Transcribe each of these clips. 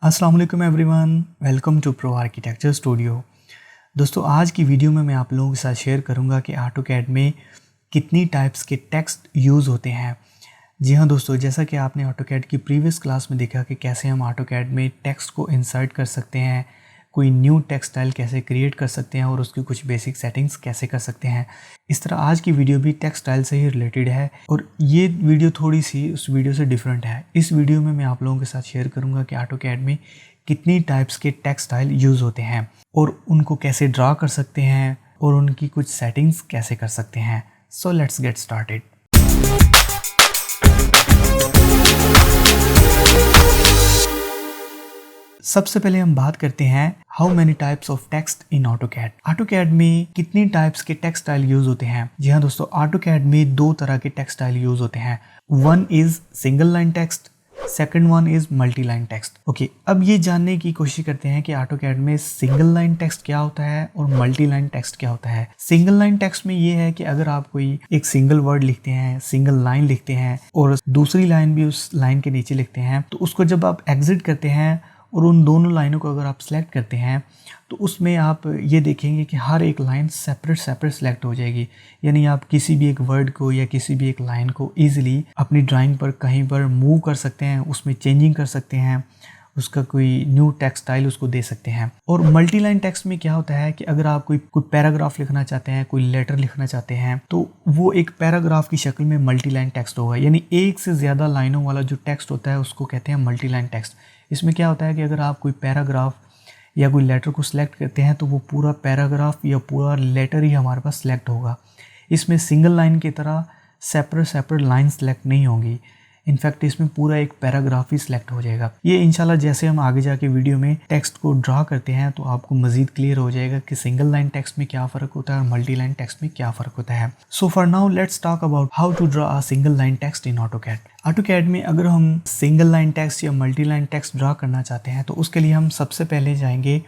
अस्सलाम वालेकुम everyone, welcome to Pro Architecture Studio. दोस्तों, आज की वीडियो में मैं आप लोगों के साथ शेयर करूंगा कि ऑटोकैड में कितनी टाइप्स के टेक्स्ट यूज़ होते हैं। जी हाँ दोस्तों, जैसा कि आपने ऑटोकैड की प्रीवियस क्लास में देखा कि कैसे हम ऑटोकैड में टेक्स्ट को इंसर्ट कर सकते हैं, कोई न्यू टेक्स्ट स्टाइल कैसे क्रिएट कर सकते हैं और उसकी कुछ बेसिक सेटिंग्स कैसे कर सकते हैं। इस तरह आज की वीडियो भी टेक्स्ट स्टाइल से ही रिलेटेड है और ये वीडियो थोड़ी सी उस वीडियो से डिफरेंट है। इस वीडियो में मैं आप लोगों के साथ शेयर करूंगा कि ऑटोकैड में कितनी टाइप्स के टेक्स्ट स्टाइल यूज़ होते हैं और उनको कैसे ड्रा कर सकते हैं और उनकी कुछ सेटिंग्स कैसे कर सकते हैं। So let's get started. सबसे पहले हम बात करते हैं how many types of text in AutoCAD. AutoCAD में कितनी टाइप्स के टेक्स्ट स्टाइल यूज होते हैं। जी हाँ दोस्तों, ऑटोकैड में दो तरह के टेक्स्ट स्टाइल यूज होते हैं। One is single line text, second one is multi line text. Okay, अब ये जानने की कोशिश करते हैं कि ऑटोकैड में सिंगल लाइन टेक्स्ट क्या होता है और मल्टी लाइन टेक्स्ट क्या होता है। सिंगल लाइन टेक्स्ट में ये है कि अगर आप कोई एक सिंगल वर्ड लिखते हैं, सिंगल लाइन लिखते हैं और दूसरी लाइन भी उस लाइन के नीचे लिखते हैं, तो उसको जब आप एग्जिट करते हैं और उन दोनों लाइनों को अगर आप सेलेक्ट करते हैं तो उसमें आप ये देखेंगे कि हर एक लाइन सेपरेट सेलेक्ट हो जाएगी। यानी आप किसी भी एक वर्ड को या किसी भी एक लाइन को ईजिली अपनी ड्राइंग पर कहीं पर मूव कर सकते हैं, उसमें चेंजिंग कर सकते हैं, उसका कोई न्यू टेक्स्ट स्टाइल उसको दे सकते हैं। और मल्टी लाइन टेक्स्ट में क्या होता है कि अगर आप कोई पैराग्राफ लिखना चाहते हैं, कोई लेटर लिखना चाहते हैं, तो वो एक पैराग्राफ की शक्ल में मल्टी लाइन टेक्स्ट होगा। यानी एक से ज़्यादा लाइनों वाला जो टेक्स्ट होता है उसको कहते हैं मल्टी लाइन टेक्स्ट। इसमें क्या होता है कि अगर आप कोई पैराग्राफ या कोई लेटर को सिलेक्ट करते हैं तो वो पूरा पैराग्राफ या पूरा लेटर ही हमारे पास सिलेक्ट होगा। इसमें सिंगल लाइन की तरह सेपरेट लाइन सेलेक्ट नहीं होंगी। इनफैक्ट इसमें पूरा एक पैराग्राफ ही सिलेक्ट हो जाएगा। ये इंशाल्लाह जैसे हम आगे जाके वीडियो में टेक्स्ट को ड्रा करते हैं तो आपको मजीद क्लियर हो जाएगा कि सिंगल लाइन टेक्स्ट में क्या फ़र्क होता है और मल्टी लाइन टेक्स्ट में क्या फ़र्क होता है। So for now let's talk about how to draw a single line text in AutoCAD. AutoCAD में अगर हम सिंगल लाइन टेक्स्ट या मल्टी लाइन टेक्स्ट ड्रा करना चाहते हैं तो उसके लिए हम सबसे पहले जाएंगे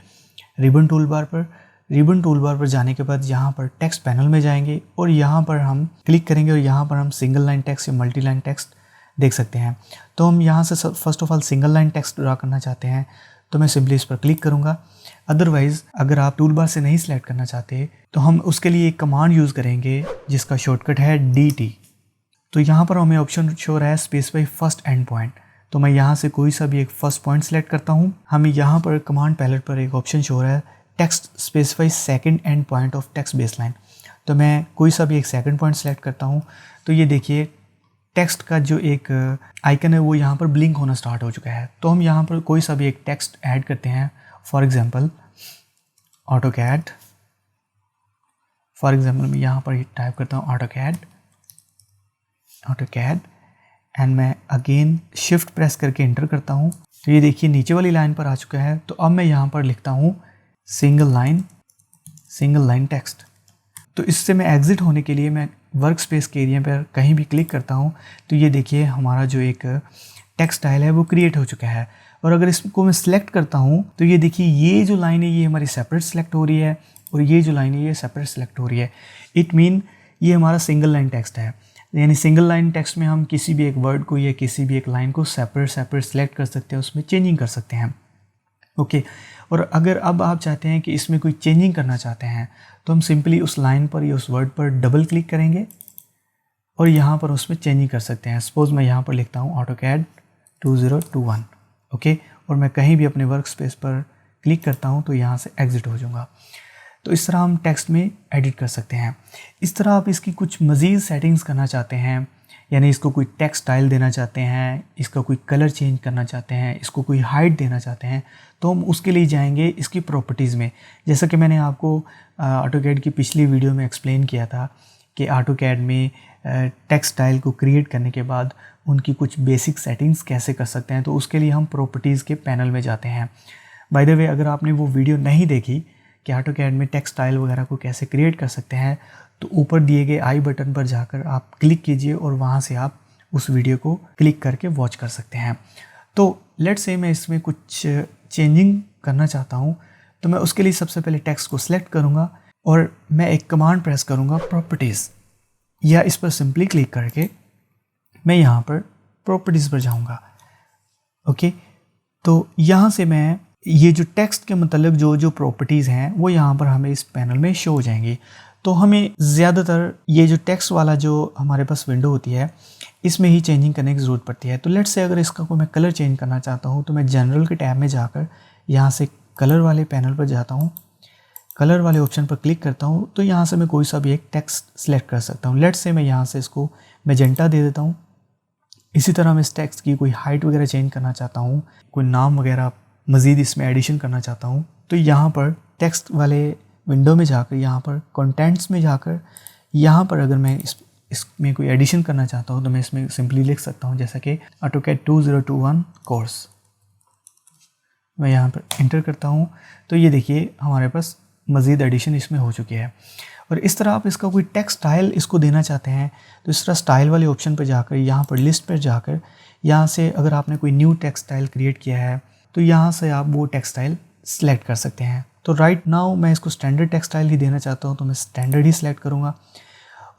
रिबन टूल बार पर। रिबन टूल बार पर जाने के बाद यहाँ पर टेक्स्ट पैनल में जाएंगे और यहाँ पर हम क्लिक करेंगे और यहाँ पर हम सिंगल लाइन टेक्स्ट या मल्टी लाइन टेक्स्ट देख सकते हैं। तो हम यहाँ से first of all single line text draw करना चाहते हैं तो मैं सिंपली इस पर क्लिक करूँगा। अदरवाइज़ अगर आप टूल बार से नहीं सिलेक्ट करना चाहते तो हम उसके लिए एक कमांड यूज़ करेंगे जिसका शॉर्टकट है DT। तो यहाँ पर हमें ऑप्शन शो रहा है स्पेसिफाई फर्स्ट एंड पॉइंट। तो मैं यहाँ से कोई सा भी एक फर्स्ट पॉइंट सेलेक्ट करता हूँ। हमें यहाँ पर कमांड पैलेट पर एक ऑप्शन शो रहा है text specify second and point of text baseline. तो मैं कोई सा भी एक सेकंड पॉइंट सेलेक्ट करता हूँ। तो ये देखिए टेक्स्ट का जो एक आइकन है वो यहाँ पर ब्लिंक होना स्टार्ट हो चुका है। तो हम यहाँ पर कोई सा भी एक टेक्स्ट ऐड करते हैं। फॉर एग्जांपल ऑटोकैड, मैं यहाँ पर टाइप करता हूँ ऑटोकैड एंड मैं अगेन शिफ्ट प्रेस करके एंटर करता हूँ। तो ये देखिए नीचे वाली लाइन पर आ चुका है। तो अब मैं यहाँ पर लिखता हूँ सिंगल लाइन टेक्स्ट। तो इससे मैं एग्जिट होने के लिए मैं वर्क स्पेस के एरिया पर कहीं भी क्लिक करता हूँ तो ये देखिए हमारा जो एक टेक्स्ट स्टाइल है वो क्रिएट हो चुका है। और अगर इसको मैं सिलेक्ट करता हूँ तो ये देखिए ये जो लाइन है ये हमारी सेपरेट सेलेक्ट हो रही है और ये जो लाइन है ये सेपरेट सेलेक्ट हो रही है। इट मीन ये हमारा सिंगल लाइन टेक्स्ट है। यानी सिंगल लाइन टेक्स्ट में हम किसी भी एक वर्ड को या किसी भी एक लाइन को सेपरेट सेलेक्ट कर सकते हैं, उसमें चेंजिंग कर सकते हैं। ओके, और अगर अब आप चाहते हैं कि इसमें कोई चेंजिंग करना चाहते हैं तो हम सिंपली उस लाइन पर या उस वर्ड पर डबल क्लिक करेंगे और यहाँ पर उसमें चेंजिंग कर सकते हैं। सपोज मैं यहाँ पर लिखता हूँ ऑटोकैड 2021। ओके, और मैं कहीं भी अपने वर्क स्पेस पर क्लिक करता हूँ तो यहाँ से एग्जिट हो जाऊँगा। तो इस तरह हम टेक्स्ट में एडिट कर सकते हैं। इस तरह आप इसकी कुछ मज़ीद सेटिंग्स करना चाहते हैं, यानी इसको कोई टेक्स्ट स्टाइल देना चाहते हैं, इसका कोई कलर चेंज करना चाहते हैं, इसको कोई हाइट देना चाहते हैं, तो हम उसके लिए जाएंगे इसकी प्रॉपर्टीज़ में। जैसा कि मैंने आपको ऑटोकैड की पिछली वीडियो में एक्सप्लेन किया था कि ऑटोकैड में टेक्स्ट स्टाइल को क्रिएट करने के बाद उनकी कुछ बेसिक सेटिंग्स कैसे कर सकते हैं। तो उसके लिए हम प्रॉपर्टीज़ के पैनल में जाते हैं। बाय द वे, अगर आपने वो वीडियो नहीं देखी कि ऑटोकैड में टेक्स्ट स्टाइल वगैरह को कैसे क्रिएट कर सकते हैं तो ऊपर दिए गए आई बटन पर जाकर आप क्लिक कीजिए और वहाँ से आप उस वीडियो को क्लिक करके वॉच कर सकते हैं। तो लेट्स से मैं इसमें कुछ चेंजिंग करना चाहता हूँ तो मैं उसके लिए सबसे पहले टेक्स्ट को सिलेक्ट करूँगा और मैं एक कमांड प्रेस करूँगा प्रॉपर्टीज़, या इस पर सिंपली क्लिक करके मैं यहाँ पर प्रॉपर्टीज़ पर जाऊँगा। ओके, तो यहाँ से मैं ये जो टेक्स्ट के मतलब जो प्रॉपर्टीज़ हैं वो यहाँ पर हमें इस पैनल में शो हो जाएंगी। तो हमें ज़्यादातर ये जो टेक्स्ट वाला जो हमारे पास विंडो होती है इसमें ही चेंजिंग करने की ज़रूरत पड़ती है। तो लेट्स से अगर इसका कोई मैं कलर चेंज करना चाहता हूँ तो मैं जनरल के टैब में जाकर यहाँ से कलर वाले पैनल पर जाता हूँ, कलर वाले ऑप्शन पर क्लिक करता हूँ। तो यहाँ से मैं कोई सा भी एक टेक्स्ट सेलेक्ट कर सकता हूँ। लेट्स से मैं यहाँ से इसको मैजेंटा दे देता हूँ। इसी तरह मैं इस टेक्स्ट की कोई हाइट वगैरह चेंज करना चाहता हूँ, कोई नाम वगैरह मज़ीद इसमें एडिशन करना चाहता हूँ, तो यहाँ पर टेक्स्ट वाले विंडो में जाकर यहाँ पर कंटेंट्स में जाकर यहाँ पर अगर मैं इसमें कोई एडिशन करना चाहता हूँ तो मैं इसमें सिंपली लिख सकता हूँ, जैसा कि AutoCAD 2021 कोर्स। मैं यहाँ पर इंटर करता हूँ तो ये देखिए हमारे पास मज़ीद एडिशन इसमें हो चुकी है। और इस तरह आप इसका कोई टेक्स्ट स्टाइल इसको देना चाहते हैं तो इस तरह स्टाइल वाले ऑप्शन पर जाकर यहाँ पर लिस्ट पर जाकर यहाँ से अगर आपने कोई न्यू टेक्स्ट स्टाइल क्रिएट किया है तो यहाँ से आप वो टेक्स्ट स्टाइल सेलेक्ट कर सकते हैं। तो राइट नाउ मैं इसको स्टैंडर्ड टेक्स्ट स्टाइल ही देना चाहता हूँ तो मैं स्टैंडर्ड ही सिलेक्ट करूँगा।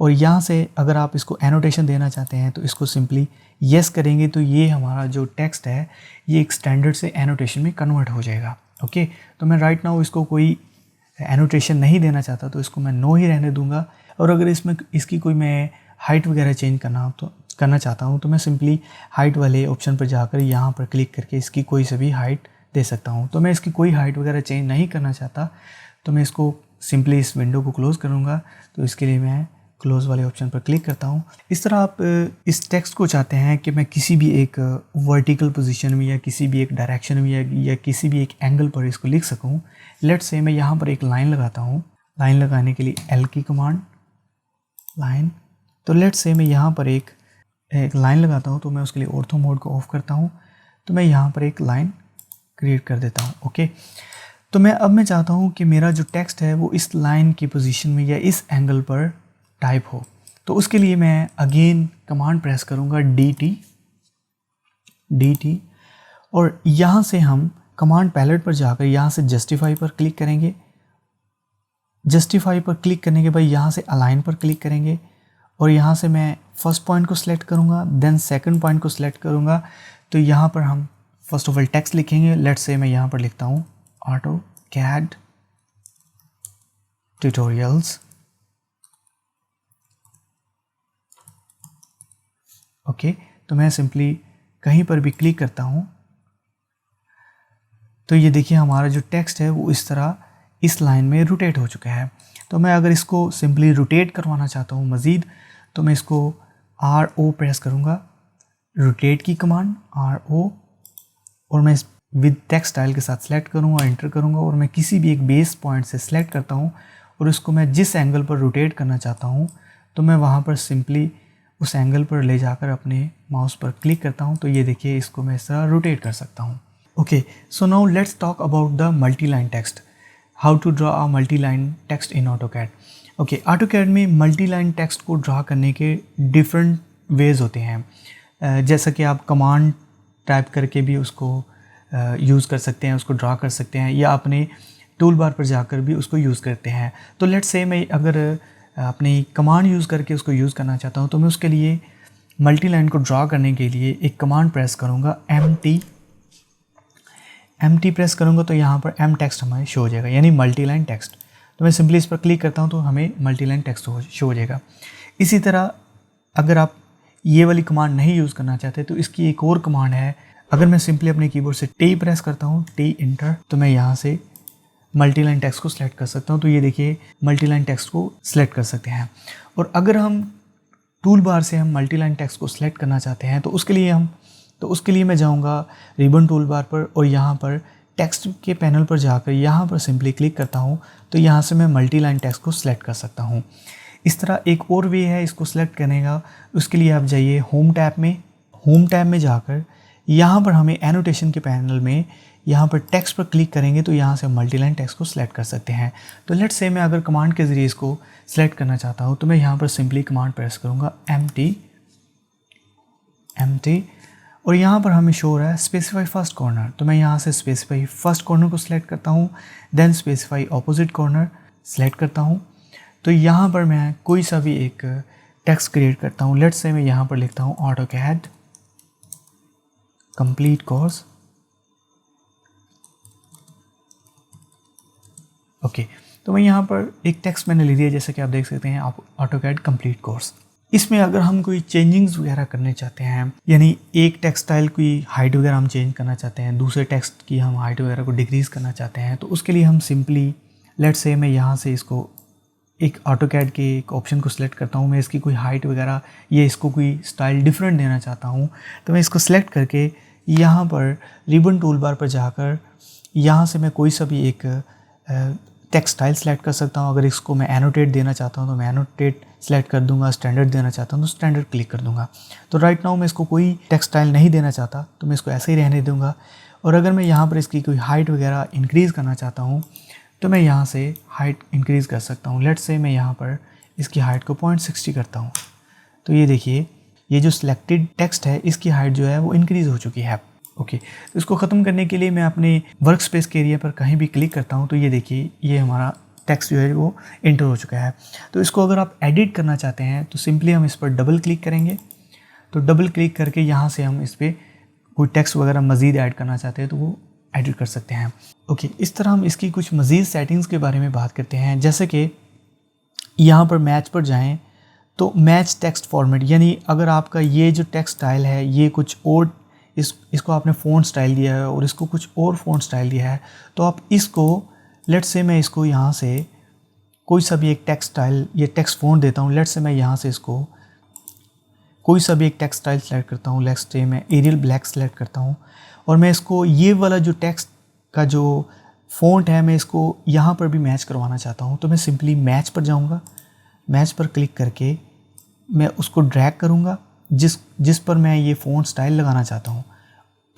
और यहाँ से अगर आप इसको एनोटेशन देना चाहते हैं तो इसको सिंपली येस करेंगे तो ये हमारा जो टेक्स्ट है ये एक स्टैंडर्ड से एनोटेशन में कन्वर्ट हो जाएगा। ओके, तो मैं राइट नाउ इसको कोई एनोटेशन नहीं देना चाहता तो इसको मैं नो ही रहने दूंगा। और अगर इसमें इसकी कोई मैं हाइट वगैरह चेंज करना चाहता हूँ तो मैं सिंपली हाइट वाले ऑप्शन पर जाकर यहाँ पर क्लिक करके इसकी कोई से भी हाइट दे सकता हूँ। तो मैं इसकी कोई हाइट वगैरह चेंज नहीं करना चाहता तो मैं इसको सिंपली इस विंडो को क्लोज़ करूँगा। तो इसके लिए मैं क्लोज़ वाले ऑप्शन पर क्लिक करता हूँ। इस तरह आप इस टेक्स्ट को चाहते हैं कि मैं किसी भी एक वर्टिकल पोजीशन में या किसी भी एक डायरेक्शन में या किसी भी एक एंगल पर इसको लिख सकूँ। लेट्स से मैं यहाँ पर एक लाइन लगाता हूँ। लाइन लगाने के लिए एल की कमांड लाइन। तो लेट्स से मैं यहाँ पर एक लाइन लगाता हूँ तो मैं उसके लिए ऑर्थो मोड को ऑफ करता हूँ। तो मैं यहाँ पर एक लाइन क्रिएट कर देता हूँ। ओके, तो मैं चाहता हूँ कि मेरा जो टेक्स्ट है वो इस लाइन की पोजीशन में या इस एंगल पर टाइप हो। तो उसके लिए मैं अगेन कमांड प्रेस करूँगा dt और यहाँ से हम कमांड पैलेट पर जाकर यहाँ से जस्टिफाई पर क्लिक करेंगे। जस्टिफाई पर क्लिक करने के बाद यहाँ से अलाइन पर क्लिक करेंगे और यहाँ से मैं फर्स्ट पॉइंट को सिलेक्ट करूँगा, देन सेकंड पॉइंट को सिलेक्ट करूँगा। तो यहाँ पर हम फर्स्ट ऑफ ऑल टेक्स्ट लिखेंगे। लेट्स से मैं यहाँ पर लिखता हूँ AutoCAD ट्यूटोरियल्स। ओके, तो मैं सिंपली कहीं पर भी क्लिक करता हूँ तो ये देखिए हमारा जो टेक्स्ट है वो इस तरह इस लाइन में रोटेट हो चुका है। तो मैं अगर इसको सिंपली रोटेट करवाना चाहता हूँ मज़ीद तो मैं इसको RO प्रेस करूँगा, रोटेट की कमांड RO, और मैं विद टेक्स्ट स्टाइल के साथ सेलेक्ट करूँगा, एंटर करूँगा और मैं किसी भी एक बेस पॉइंट से सिलेक्ट करता हूँ और उसको मैं जिस एंगल पर रोटेट करना चाहता हूँ तो मैं वहाँ पर सिंपली उस एंगल पर ले जाकर अपने माउस पर क्लिक करता हूँ। तो ये देखिए इसको मैं इस तरह रोटेट कर सकता हूँ। Okay, so now let's talk about the multi line text, how to draw a multi line text in AutoCAD। Okay, AutoCAD में मल्टी लाइन टेक्स्ट को ड्रा करने के डिफरेंट वेज होते हैं। जैसा कि आप कमांड टाइप करके भी उसको यूज़ कर सकते हैं, उसको ड्रा कर सकते हैं, या अपने टूल बार पर जाकर भी उसको यूज़ करते हैं। तो लेट्स से मैं अगर अपनी कमांड यूज़ करके उसको यूज़ करना चाहता हूँ तो मैं उसके लिए मल्टी लाइन को ड्रा करने के लिए एक कमांड प्रेस करूँगा, MT प्रेस करूँगा तो यहाँ पर M टेक्स्ट हमें शो हो जाएगा, यानी मल्टी लाइन टेक्स्ट। तो मैं सिंपली इस पर क्लिक करता हूँ तो हमें मल्टी लाइन टेक्स्ट शो हो जाएगा। इसी तरह अगर आप ये वाली कमांड नहीं यूज़ करना चाहते तो इसकी एक और कमांड है। अगर मैं सिंपली अपने कीबोर्ड से T प्रेस करता हूँ, T इंटर, तो मैं यहाँ से मल्टी लाइन टेक्स्ट को सिलेक्ट कर सकता हूँ। तो ये देखिए मल्टी लाइन टेक्स्ट को सिलेक्ट कर सकते हैं। और अगर हम टूल बार से हम मल्टी लाइन टेक्स्ट को सिलेक्ट करना चाहते हैं तो उसके लिए मैं जाऊँगा रिबन टूल बार पर और यहाँ पर टेक्स्ट के पैनल पर जाकर यहाँ पर सिंपली क्लिक करता हूँ तो यहाँ से मैं मल्टी लाइन टेक्स्ट को सिलेक्ट कर सकता हूँ। इस तरह एक और वे है इसको सिलेक्ट करने का। उसके लिए आप जाइए होम टैब में जाकर यहाँ पर हमें एनोटेशन के पैनल में यहाँ पर टेक्स्ट पर क्लिक करेंगे तो यहाँ से मल्टी लाइन टेक्स्ट को सिलेक्ट कर सकते हैं। तो लेट्स से मैं अगर कमांड के ज़रिए इसको सिलेक्ट करना चाहता हूँ तो मैं यहाँ पर सिंपली कमांड प्रेस करूँगा, MT, और यहाँ पर हमें शो हो रहा है स्पेसिफाई फर्स्ट कॉर्नर। तो मैं यहाँ से स्पेसिफाई फर्स्ट कॉर्नर को सिलेक्ट करता हूँ, then specify opposite corner select करता हूँ। तो यहाँ पर मैं कोई सा भी एक टेक्स्ट क्रिएट करता हूँ। लेट्स से मैं यहाँ पर लिखता हूँ AutoCAD कंप्लीट कोर्स ओके, तो मैं यहाँ पर एक टेक्स्ट मैंने ले लिया, जैसे कि आप देख सकते हैं, आप AutoCAD कंप्लीट कोर्स। इसमें अगर हम कोई चेंजिंग्स वगैरह करने चाहते हैं, यानी एक टेक्स्ट स्टाइल की हाइट वगैरह हम चेंज करना चाहते हैं, दूसरे टेक्स्ट की हम हाइट वगैरह को डिक्रीज़ करना चाहते हैं, तो उसके लिए हम सिंपली लेट्स से मैं यहाँ से इसको एक AutoCAD के एक ऑप्शन को सिलेक्ट करता हूँ, मैं इसकी कोई हाइट वगैरह या इसको कोई स्टाइल डिफरेंट देना चाहता हूँ, तो मैं इसको सिलेक्ट करके यहाँ पर रिबन टूल बार पर जाकर यहाँ से मैं कोई सा भी एक टेक्स्ट स्टाइल सेलेक्ट कर सकता हूँ। अगर इसको मैं एनोटेट देना चाहता हूँ तो मैं एनोटेट सेलेक्ट कर दूंगा, स्टैंडर्ड देना चाहता हूँ तो स्टैंडर्ड क्लिक कर दूंगा। तो राइट नाउ मैं इसको कोई टेक्स्ट स्टाइल नहीं देना चाहता, तो मैं इसको ऐसे ही रहने दूंगा। और अगर मैं यहाँ पर इसकी कोई हाइट वगैरह इंक्रीज़ करना चाहता हूँ तो मैं यहाँ से हाइट इंक्रीज़ कर सकता हूँ। लेट्स से मैं यहाँ पर इसकी हाइट को 0.60 करता हूँ, तो ये देखिए ये जो सिलेक्टेड टेक्स्ट है इसकी हाइट जो है वो इंक्रीज़ हो चुकी है। ओके, तो इसको ख़त्म करने के लिए मैं अपने वर्क स्पेस के एरिया पर कहीं भी क्लिक करता हूँ, तो ये देखिए ये हमारा टेक्स्ट जो है वो एंटर हो चुका है। तो इसको अगर आप एडिट करना चाहते हैं तो सिंपली हम इस पर डबल क्लिक करेंगे। तो डबल क्लिक करके यहाँ से हम इस पर कोई टेक्स्ट वगैरह मज़ीद ऐड करना चाहते हैं तो वो एडिट कर सकते हैं। ओके, इस तरह हम इसकी कुछ मज़ीद सेटिंग्स के बारे में बात करते हैं। जैसे कि यहाँ पर मैच पर जाएँ तो मैच टेक्स्ट फॉर्मेट, यानी अगर आपका ये जो टेक्स्ट स्टाइल है ये कुछ और इसको आपने फ़ॉन्ट स्टाइल दिया है और इसको कुछ और फ़ॉन्ट स्टाइल दिया है, तो आप इसको लेट्स से मैं इसको यहाँ से कोई सा भी एक टेक्स्ट स्टाइल ये टेक्स्ट फ़ॉन्ट देता हूँ। लेट्स से मैं यहाँ से इसको कोई सा भी एक टेक्स्ट स्टाइल सेलेक्ट करता हूँ। लेट्स से मैं एरियल ब्लैक सेलेक्ट करता हूँ और मैं इसको ये वाला जो टेक्स्ट का जो फ़ॉन्ट है मैं इसको यहाँ पर भी मैच करवाना चाहता हूँ। तो मैं सिंपली मैच पर जाऊँगा, मैच पर क्लिक करके मैं उसको ड्रैग करूँगा जिस पर मैं ये फ़ॉन्ट स्टाइल लगाना चाहता हूँ।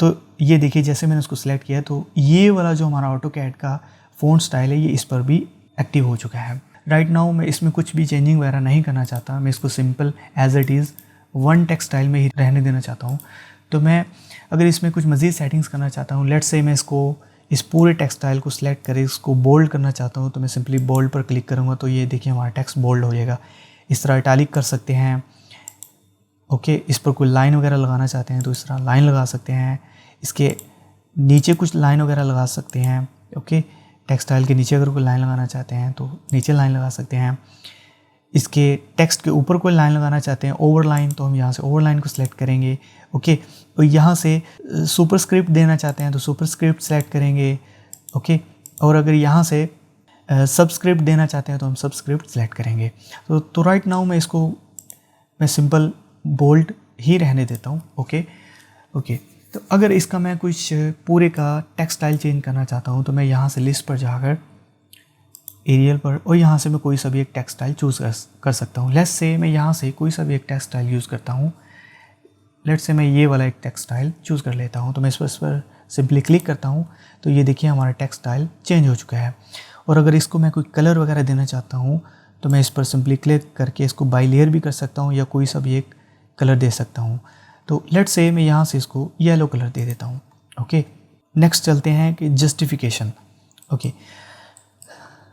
तो ये देखिए जैसे मैंने उसको सिलेक्ट किया तो ये वाला जो हमारा AutoCAD का फ़ॉन्ट स्टाइल है ये इस पर भी एक्टिव हो चुका है। राइट नाउ मैं इसमें कुछ भी चेंजिंग वगैरह नहीं करना चाहता, मैं इसको simple as it is one text style में ही रहने देना चाहता हूँ। तो मैं अगर इसमें कुछ मज़ीद सेटिंग्स करना चाहता हूँ, लेट्स से मैं इसको इस पूरे टेक्स्ट स्टाइल को सिलेक्ट कर इसको बोल्ड करना चाहता हूँ, तो मैं सिंपली बोल्ड पर क्लिक करूँगा तो ये देखिए हमारा टेक्स्ट बोल्ड हो जाएगा। इस तरह इटैलिक कर सकते हैं। ओके, इस पर कोई लाइन वगैरह लगाना चाहते हैं तो इस तरह लाइन लगा सकते हैं, इसके नीचे कुछ लाइन वगैरह लगा सकते हैं। ओके, टेक्स्ट स्टाइल के नीचे अगर कोई लाइन लगाना चाहते हैं तो नीचे लाइन लगा सकते हैं। इसके टेक्स्ट के ऊपर कोई लाइन लगाना चाहते हैं ओवर लाइन, तो हम यहाँ से ओवर लाइन को सिलेक्ट करेंगे। ओके, और यहाँ से सुपरस्क्रिप्ट देना चाहते हैं तो सुपरस्क्रिप्ट सेलेक्ट करेंगे। ओके, और अगर यहाँ से सबस्क्रिप्ट देना चाहते हैं तो हम सबस्क्रिप्ट सेलेक्ट करेंगे। तो राइट नाउ मैं इसको मैं सिंपल बोल्ड ही रहने देता हूँ। ओके, तो अगर इसका मैं कुछ पूरे का टेक्स्ट स्टाइल चेंज करना चाहता हूँ तो मैं यहाँ से लिस्ट पर जाकर एरियल पर और यहाँ से मैं कोई सा भी एक टेक्स्ट स्टाइल चूज़ कर सकता हूँ। लेट्स से मैं यहाँ से कोई सा भी एक टेक्स्ट स्टाइल यूज़ करता हूँ। लेट्स से मैं ये वाला एक टेक्स्ट स्टाइल चूज़ कर लेता हूँ, तो मैं इस पर सिंपली क्लिक करता हूँ तो ये देखिए हमारा टेक्स्ट स्टाइल चेंज हो चुका है। और अगर इसको मैं कोई कलर वगैरह देना चाहता हूँ तो मैं इस पर सिंपली क्लिक करके इसको बाई लेयर भी कर सकता हूँ या कोई सा भी एक कलर दे सकता हूँ। तो लेट्स से मैं यहाँ से इसको येलो कलर दे देता हूँ। ओके, नेक्स्ट चलते हैं कि जस्टिफिकेशन। ओके,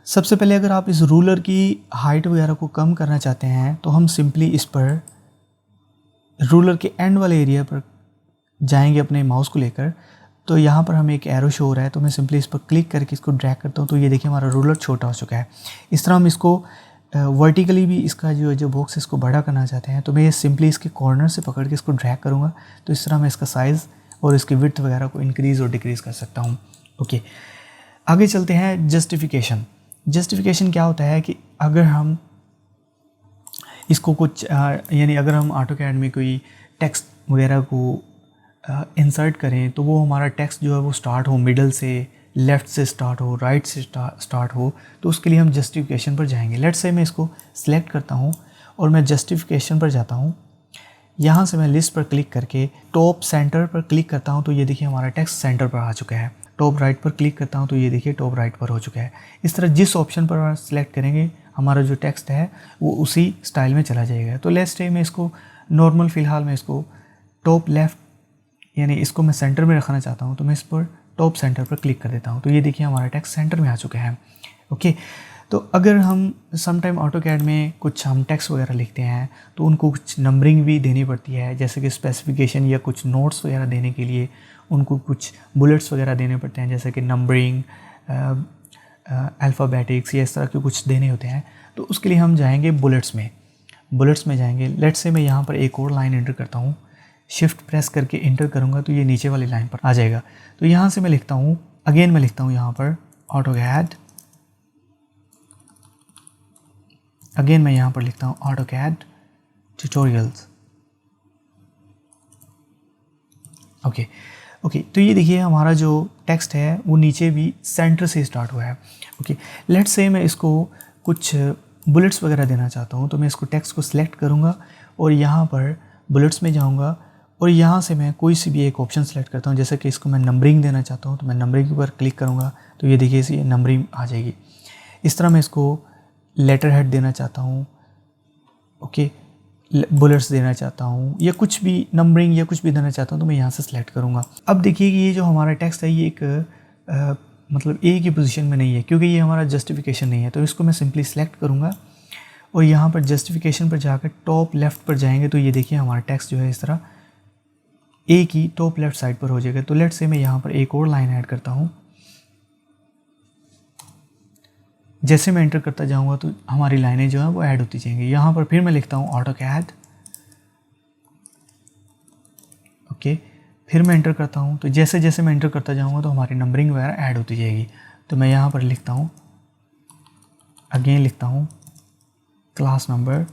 सबसे पहले अगर आप इस रूलर की हाइट वगैरह को कम करना चाहते हैं तो हम सिंपली इस पर रूलर के एंड वाले एरिया पर जाएंगे अपने माउस को लेकर। तो यहाँ पर हमें एक एरो शो हो रहा है तो मैं सिंपली इस पर क्लिक करके इसको ड्रैग करता हूँ तो ये देखिए हमारा रूलर छोटा हो चुका है। इस तरह हम इसको वर्टिकली भी इसका जो बॉक्स है इसको बड़ा करना चाहते हैं तो मैं ये सिंपली इसके कॉर्नर से पकड़ के इसको ड्रैग करूँगा तो इस तरह मैं इसका साइज़ और इसकी विड्थ वगैरह को इंक्रीज़ और डिक्रीज़ कर सकता हूँ। ओके, आगे चलते हैं जस्टिफिकेशन। जस्टिफिकेशन क्या होता है कि अगर हम इसको कुछ यानी अगर हम AutoCAD में कोई टेक्स्ट वगैरह को इंसर्ट करें तो वो हमारा टेक्स्ट जो है वो स्टार्ट हो मिडल से, लेफ़्ट से स्टार्ट हो, राइट से स्टार्ट हो, तो उसके लिए हम जस्टिफिकेशन पर जाएंगे। लेट्स से मैं इसको सिलेक्ट करता हूँ और मैं जस्टिफिकेशन पर जाता हूँ। यहाँ से मैं लिस्ट पर क्लिक करके टॉप सेंटर पर क्लिक करता हूँ तो ये देखिए हमारा टेक्स्ट सेंटर पर आ चुका है। टॉप राइट पर क्लिक करता हूँ तो ये देखिए टॉप राइट पर हो चुका है। इस तरह जिस ऑप्शन पर सिलेक्ट करेंगे हमारा जो टेक्स्ट है वो उसी स्टाइल में चला जाएगा। तो लेट्स से मैं इसको नॉर्मल फ़िलहाल मैं इसको टॉप लेफ़्ट यानी इसको मैं सेंटर में रखना चाहता हूँ तो मैं इस पर टॉप सेंटर पर क्लिक कर देता हूँ तो ये देखिए हमारा टेक्स्ट सेंटर में आ चुका है। ओके, तो अगर हम सम टाइम AutoCAD में कुछ हम टेक्स्ट वगैरह लिखते हैं तो उनको कुछ नंबरिंग भी देनी पड़ती है, जैसे कि स्पेसिफिकेशन या कुछ नोट्स वगैरह देने के लिए उनको कुछ बुलेट्स वगैरह देने पड़ते हैं, जैसे कि नंबरिंग, अल्फ़ाबेटिक्स या इस तरह के कुछ देने होते हैं, तो उसके लिए हम जाएंगे बुलेट्स में जाएंगे। लेट्स से मैं यहाँ पर एक और लाइन एंटर करता हूँ, शिफ्ट प्रेस करके एंटर करूँगा तो ये नीचे वाली लाइन पर आ जाएगा। तो यहाँ से मैं लिखता हूँ, अगेन मैं लिखता हूँ यहाँ पर AutoCAD, अगेन मैं यहाँ पर लिखता हूँ AutoCAD ट्यूटोरियल्स। ओके, तो ये देखिए हमारा जो टेक्स्ट है वो नीचे भी सेंटर से स्टार्ट हुआ है। ओके, लेट्स से मैं इसको कुछ बुलेट्स वगैरह देना चाहता हूँ, तो मैं इसको टेक्स्ट को सिलेक्ट करूँगा और यहाँ पर बुलेट्स में जाऊँगा और यहाँ से मैं कोई सी भी एक ऑप्शन सेलेक्ट करता हूँ। जैसे कि इसको मैं नंबरिंग देना चाहता हूँ, तो मैं नंबरिंग पर क्लिक करूँगा तो ये देखिए इसे नंबरिंग आ जाएगी। इस तरह मैं इसको लेटर हेड देना चाहता हूँ, ओके, बुलेट्स देना चाहता हूँ या कुछ भी नंबरिंग या कुछ भी देना चाहता हूँ, तो मैं यहाँ से सिलेक्ट करूँगा। अब देखिए कि ये जो हमारा टेक्स्ट है ये एक मतलब एक ही पोजीशन में नहीं है, क्योंकि ये हमारा जस्टिफिकेशन नहीं है। तो इसको मैं सिंपली सिलेक्ट करूँगा और यहाँ पर जस्टिफिकेशन पर जाकर टॉप लेफ़्ट पर जाएंगे तो ये देखिए हमारा टेक्स्ट जो है इस तरह एक ही टॉप लेफ़्ट साइड पर हो जाएगा। तो लेट्स से मैं यहाँ पर एक और लाइन ऐड करता हूँ। जैसे मैं एंटर करता जाऊँगा तो हमारी लाइनें जो हैं वो ऐड होती जाएंगी। यहाँ पर फिर मैं लिखता हूँ AutoCAD, ओके, फिर मैं एंटर करता हूँ। तो जैसे जैसे मैं एंटर करता जाऊँगा तो हमारी नंबरिंग वगैरह ऐड होती जाएगी। तो मैं यहाँ पर लिखता हूँ, अगेन लिखता हूँ क्लास नंबर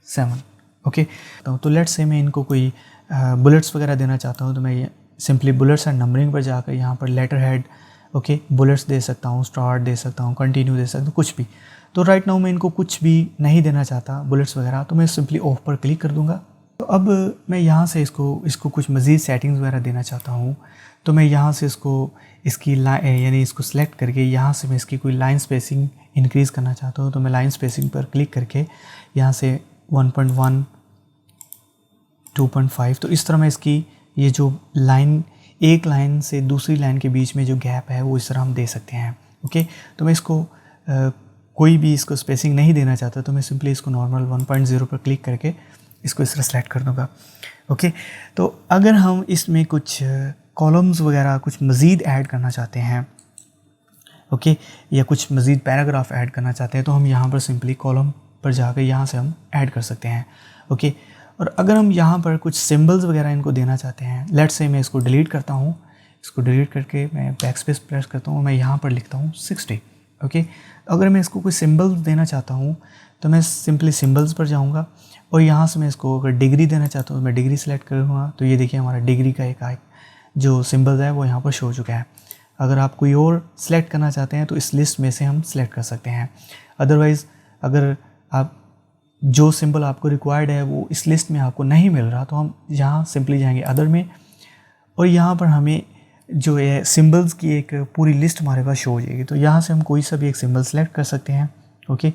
7, ओके। तो लेट्स से मैं इनको कोई बुलेट्स वगैरह देना चाहता हूँ, तो मैं सिंपली बुलेट्स एंड नंबरिंग पर जाकर यहाँ पर लेटर हेड, ओके, बुलेट्स दे सकता हूँ, स्टार्ट दे सकता हूँ, कंटिन्यू दे सकता हूँ, कुछ भी। तो राइट नाउ मैं इनको कुछ भी नहीं देना चाहता बुलेट्स वगैरह, तो मैं सिंपली ऑफ पर क्लिक कर दूँगा। तो अब मैं यहाँ से इसको कुछ मज़ीद सेटिंग्स वगैरह देना चाहता हूँ, तो मैं यहाँ से इसकी यानी इसको सेलेक्ट करके यहाँ से मैं इसकी कोई लाइन स्पेसिंग इंक्रीज़ करना चाहता हूँ। तो मैं लाइन स्पेसिंग पर क्लिक करके यहाँ से 1.1, 2.5, तो इस तरह मैं इसकी ये जो लाइन, एक लाइन से दूसरी लाइन के बीच में जो गैप है वो इस तरह हम दे सकते हैं, ओके। तो मैं इसको कोई भी इसको स्पेसिंग नहीं देना चाहता, तो मैं सिंपली इसको नॉर्मल 1.0 पर क्लिक करके इसको इस तरह सेलेक्ट कर दूँगा, ओके। तो अगर हम इसमें कुछ कॉलम्स वगैरह कुछ मज़ीद ऐड करना चाहते हैं, ओके, या कुछ मज़ीद पैराग्राफ ऐड करना चाहते हैं, तो हम यहाँ पर सिंपली कॉलम पर जाकर यहाँ से हम ऐड कर सकते हैं, ओके। और अगर हम यहाँ पर कुछ सिंबल्स वगैरह इनको देना चाहते हैं, लेट्स से मैं इसको डिलीट करता हूँ, इसको डिलीट करके मैं बैकस्पेस प्रेस करता हूँ, मैं यहाँ पर लिखता हूँ 60, ओके। अगर मैं इसको कोई सिंबल्स देना चाहता हूँ तो मैं सिंपली सिंबल्स पर जाऊँगा और यहाँ से मैं इसको अगर डिग्री देना चाहता हूँ तो मैं डिग्री सेलेक्ट करूँगा। तो ये देखिए हमारा डिग्री का एक जो सिंबल्स है वो यहाँ पर शो हो चुका है। अगर आप कोई और सेलेक्ट करना चाहते हैं तो इस लिस्ट में से हम सेलेक्ट कर सकते हैं। अदरवाइज़ अगर आप जो सिंबल आपको रिक्वायर्ड है वो इस लिस्ट में आपको नहीं मिल रहा, तो हम यहाँ सिंपली जाएंगे अदर में और यहाँ पर हमें जो है सिंबल्स की एक पूरी लिस्ट हमारे पास शो हो जाएगी। तो यहाँ से हम कोई सा भी एक सिंबल सेलेक्ट कर सकते हैं, ओके।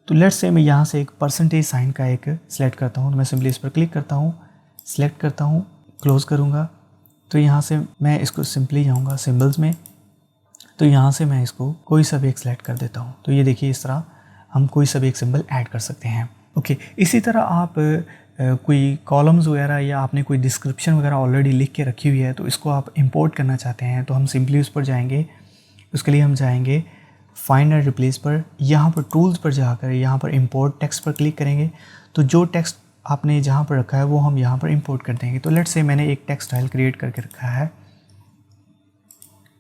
तो लेट्स से मैं यहाँ से एक परसेंटेज साइन का एक सेलेक्ट करता हूँ, तो मैं सिंपली इस पर क्लिक करता हूँ, सेलेक्ट करता हूँ, क्लोज़ करूँगा। तो यहाँ से मैं इसको सिंपली जाऊँगा सिंबल्स में, तो यहाँ से मैं इसको कोई सा भी एक सेलेक्ट कर देता हूँ। तो ये देखिए इस तरह हम कोई सा भी एक सिंबल ऐड कर सकते हैं, ओके। इसी तरह आप कोई कॉलम्स वगैरह या आपने कोई डिस्क्रिप्शन वगैरह ऑलरेडी लिख के रखी हुई है तो इसको आप इंपोर्ट करना चाहते हैं, तो हम सिंपली उस पर जाएंगे। उसके लिए हम जाएंगे फाइंड एंड रिप्लेस पर, यहाँ पर टूल्स पर जाकर यहाँ पर इंपोर्ट टेक्स्ट पर क्लिक करेंगे। तो जो टेक्स्ट आपने जहाँ पर रखा है वो हम यहाँ पर इंपोर्ट कर देंगे। तो लेट्स से मैंने एक टेक्स्ट फाइल क्रिएट करके रखा है,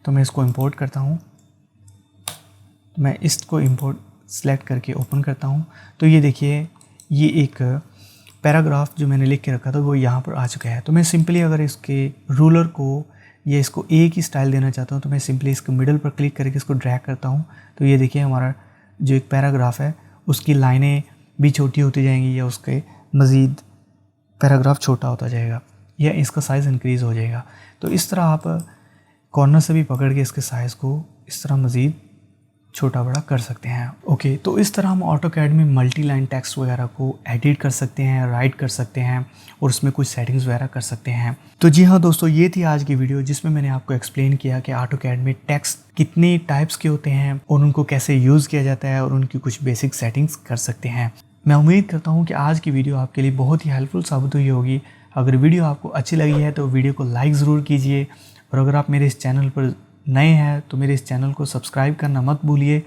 तो मैं इसको इंपोर्ट करता हूँ। मैं इसको इंपोर्ट सेलेक्ट करके ओपन करता हूँ। तो ये देखिए ये एक पैराग्राफ जो मैंने लिख के रखा था वो यहाँ पर आ चुका है। तो मैं सिंपली अगर इसके रूलर को या इसको एक ही स्टाइल देना चाहता हूँ तो मैं सिंपली इसको मिडल पर क्लिक करके इसको ड्रैग करता हूँ। तो ये देखिए हमारा जो एक पैराग्राफ है उसकी लाइनें भी छोटी होती जाएंगी या उसके मज़ीद पैराग्राफ छोटा होता जाएगा या इसका साइज़ इंक्रीज़ हो जाएगा। तो इस तरह आप कॉर्नर से भी पकड़ के इसके साइज़ को इस तरह मज़ीद छोटा बड़ा कर सकते हैं, ओके। तो इस तरह हम AutoCAD में मल्टी लाइन टेक्स्ट वगैरह को एडिट कर सकते हैं, राइट कर सकते हैं और उसमें कुछ सेटिंग्स वगैरह कर सकते हैं। तो जी हाँ दोस्तों, ये थी आज की वीडियो जिसमें मैंने आपको एक्सप्लेन किया कि AutoCAD में टेक्स्ट कितने टाइप्स के होते हैं और उनको कैसे यूज़ किया जाता है और उनकी कुछ बेसिक सेटिंग्स कर सकते हैं। मैं उम्मीद करता हूँ कि आज की वीडियो आपके लिए बहुत ही हेल्पफुल साबित हुई होगी। अगर वीडियो आपको अच्छी लगी है तो वीडियो को लाइक ज़रूर कीजिए और अगर आप मेरे इस चैनल पर नए हैं तो मेरे इस चैनल को सब्सक्राइब करना मत भूलिए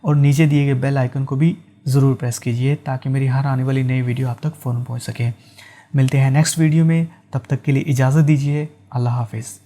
और नीचे दिए गए बेल आइकन को भी ज़रूर प्रेस कीजिए ताकि मेरी हर आने वाली नई वीडियो आप तक फ़ौरन पहुंच सके। मिलते हैं नेक्स्ट वीडियो में, तब तक के लिए इजाज़त दीजिए। अल्लाह हाफिज़।